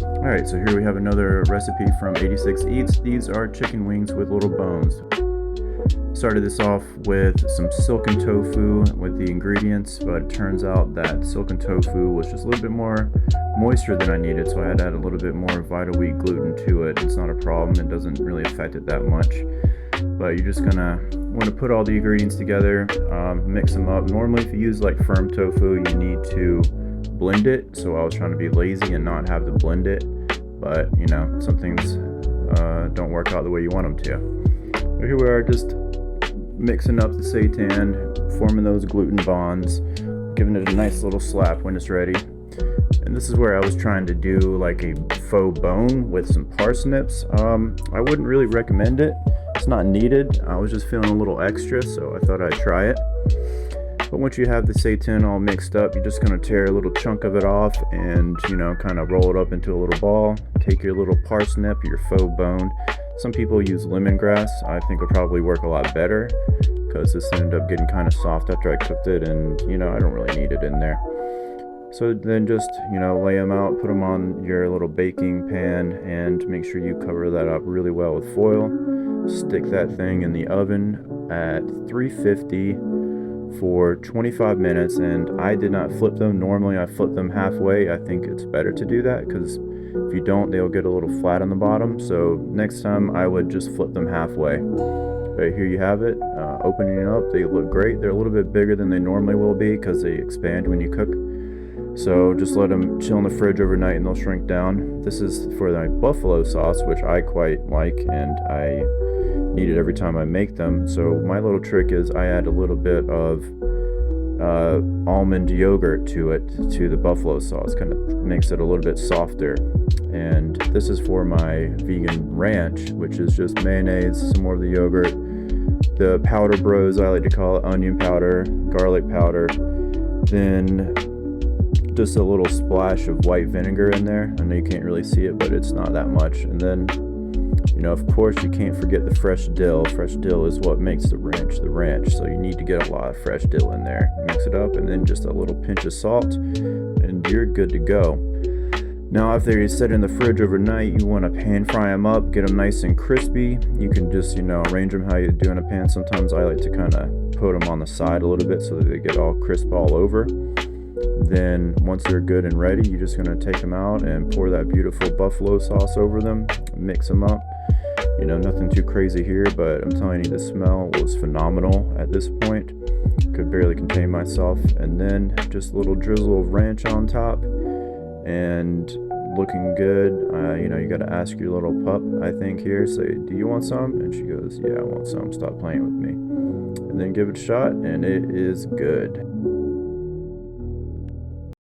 Alright, so here we have another recipe from 86 Eats. These are chicken wings with little bones. Started this off with some silken tofu with the ingredients, but it turns out that silken tofu was just a little bit more moisture than I needed, so I had to add a little bit more vital wheat gluten to it. It's not a problem, it doesn't really affect it that much. But you're just gonna want to put all the ingredients together, mix them up. Normally if you use like firm tofu, you need to blend it, so I was trying to be lazy and not have to blend it, but you know, some things don't work out the way you want them to. But here we are, just mixing up the seitan, forming those gluten bonds, giving it a nice little slap when it's ready. And this is where I was trying to do like a faux bone with some parsnips. I wouldn't really recommend it. It's not needed. I was just feeling a little extra, so I thought I'd try it. But once you have the seitan all mixed up, you're just going to tear a little chunk of it off and, you know, kind of roll it up into a little ball. Take your little parsnip, your faux bone. Some people use lemongrass. I think would probably work a lot better because this ended up getting kind of soft after I cooked it, and, you know, I don't really need it in there. So then just, you know, lay them out, put them on your little baking pan, and make sure you cover that up really well with foil. Stick that thing in the oven at 350 for 25 minutes, and I did not flip them. Normally I flip them halfway. I think it's better to do that because if you don't, they'll get a little flat on the bottom. So next time I would just flip them halfway. But here you have it, opening it up. They look great. They're a little bit bigger than they normally will be because they expand when you cook. So just let them chill in the fridge overnight and they'll shrink down. This is for the buffalo sauce, which I quite like and I need it every time I make them. So my little trick is I add a little bit of almond yogurt to it, to the buffalo sauce. Kind of makes it a little bit softer. And this is for my vegan ranch, which is just mayonnaise, some more of the yogurt, the powder bros, I like to call it, onion powder, garlic powder, then just a little splash of white vinegar in there. I know you can't really see it, but it's not that much. And then, you know, of course you can't forget the fresh dill. Fresh dill is what makes the ranch, so you need to get a lot of fresh dill in there. Mix it up, and then just a little pinch of salt, and you're good to go. Now after you set in the fridge overnight, you want to pan fry them up, get them nice and crispy. You can just, you know, arrange them how you do in a pan. Sometimes I like to kind of put them on the side a little bit so that they get all crisp all over. Then once they're good and ready, you're just going to take them out and pour that beautiful buffalo sauce over them, mix them up. You know, nothing too crazy here, but I'm telling you, the smell was phenomenal at this point. Could barely contain myself. And then just a little drizzle of ranch on top, and looking good. You know, you got to ask your little pup, I think, here, say, do you want some? And she goes, yeah, I want some, stop playing with me. And then give it a shot, and it is good.